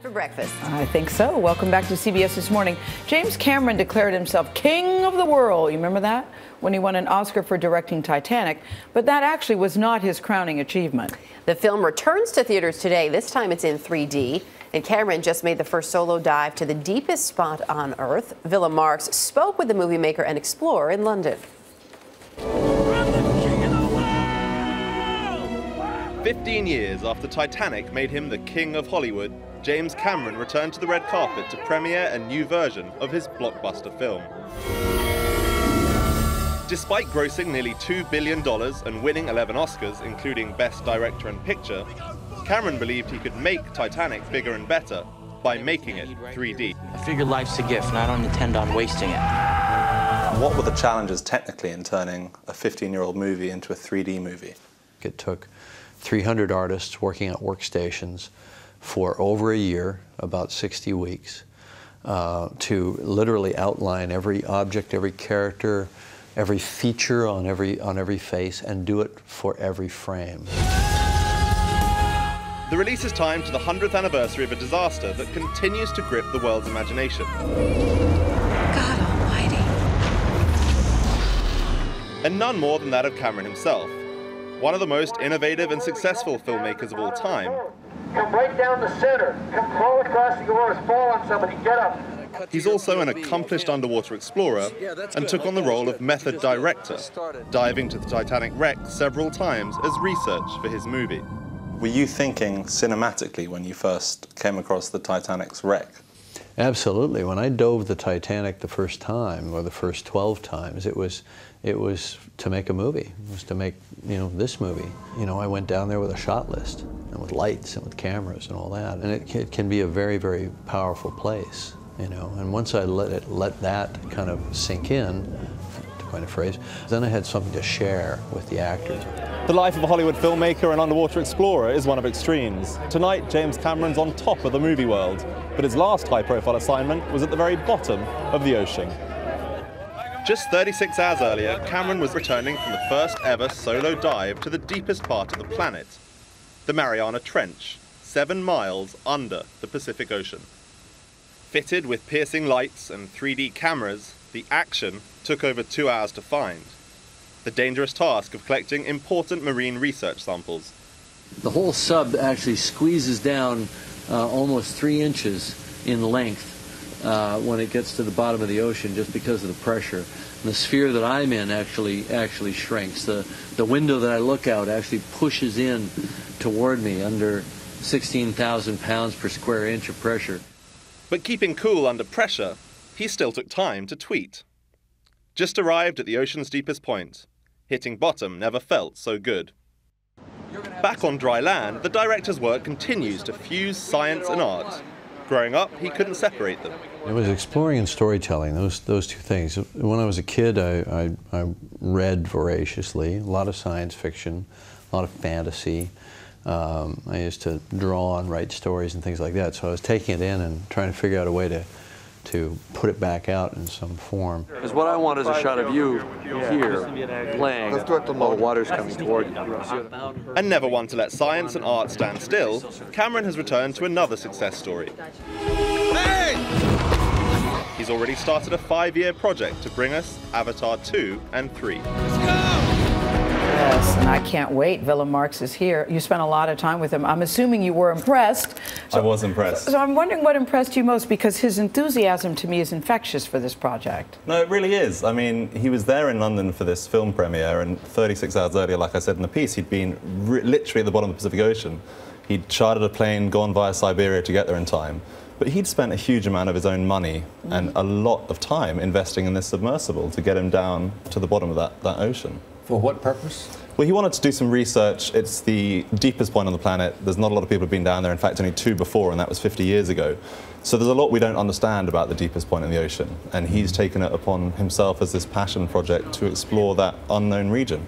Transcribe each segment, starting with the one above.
For breakfast. I think so. Welcome back to CBS This Morning. James Cameron declared himself king of the world. You remember that? When he won an Oscar for directing Titanic. But that actually was not his crowning achievement. The film returns to theaters today. This time it's in 3D. And Cameron just made the first solo dive to the deepest spot on Earth. Willem Marx spoke with the movie maker and explorer in London. 15 years after Titanic made him the king of Hollywood, James Cameron returned to the red carpet to premiere a new version of his blockbuster film. Despite grossing nearly $2 billion and winning 11 Oscars, including Best Director and Picture, Cameron believed he could make Titanic bigger and better by making it 3D. I figure life's a gift, and I don't intend on wasting it. What were the challenges technically in turning a 15-year-old movie into a 3D movie? It took 300 artists working at workstations for over a year, about 60 weeks, to literally outline every object, every character, every feature on every face, and do it for every frame. The release is timed to the 100th anniversary of a disaster that continues to grip the world's imagination. God Almighty. And none more than that of Cameron himself, one of the most innovative and successful filmmakers of all time. Come right down the center. Come crawl across the oars. Fall on somebody. Get up. He's also an accomplished underwater explorer and took on the role of method director, diving to the Titanic wreck several times as research for his movie. Were you thinking cinematically when you first came across the Titanic's wreck? Absolutely. When I dove the Titanic the first time, or the first 12 times, it was to make a movie. It was to make, this movie. I went down there with a shot list, and with lights, and with cameras, and all that. And it can be a very, very powerful place, And once I let that kind of sink in, to coin a phrase, then I had something to share with the actors. The life of a Hollywood filmmaker and underwater explorer is one of extremes. Tonight, James Cameron's on top of the movie world, but his last high-profile assignment was at the very bottom of the ocean. Just 36 hours earlier, Cameron was returning from the first ever solo dive to the deepest part of the planet, the Mariana Trench, 7 miles under the Pacific Ocean. Fitted with piercing lights and 3D cameras, the action took over 2 hours to find. The dangerous task of collecting important marine research samples. The whole sub actually squeezes down almost 3 inches in length when it gets to the bottom of the ocean, just because of the pressure. And the sphere that I'm in actually shrinks. The window that I look out actually pushes in toward me under 16,000 pounds per square inch of pressure. But keeping cool under pressure, he still took time to tweet. Just arrived at the ocean's deepest point. Hitting bottom never felt so good. Back on dry land, the director's work continues to fuse science and art. Growing up, he couldn't separate them. It was exploring and storytelling, those two things. When I was a kid, I read voraciously, a lot of science fiction, a lot of fantasy. I used to draw and write stories and things like that, so I was taking it in and trying to figure out a way to put it back out in some form. Because what I want is a shot of you here playing while the water's coming toward you. And never one to let science and art stand still, Cameron has returned to another success story. Hey! He's already started a 5-year project to bring us Avatar 2 and 3. Let's go! Yes, and I can't wait. Willem Marx is here. You spent a lot of time with him. I'm assuming you were impressed. I was impressed. So I'm wondering what impressed you most, because his enthusiasm to me is infectious for this project. No, it really is. I mean, he was there in London for this film premiere, and 36 hours earlier, like I said in the piece, he'd been literally at the bottom of the Pacific Ocean. He'd chartered a plane, gone via Siberia to get there in time. But he'd spent a huge amount of his own money and a lot of time investing in this submersible to get him down to the bottom of that ocean. For what purpose? Well, he wanted to do some research. It's the deepest point on the planet. There's not a lot of people who've been down there. In fact, only 2 before, and that was 50 years ago. So there's a lot we don't understand about the deepest point in the ocean. And he's taken it upon himself as this passion project to explore that unknown region.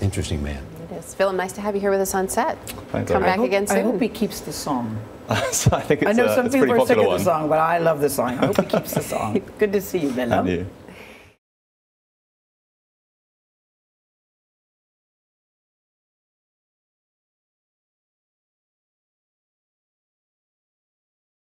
Interesting man. It is. Willem, nice to have you here with us on set. Thanks, Come back again soon. I hope he keeps the song. So I think it's, I know some it's people pretty are sick popular of the song, but I love the song. I hope he keeps the song. Good to see you, Willem. And you.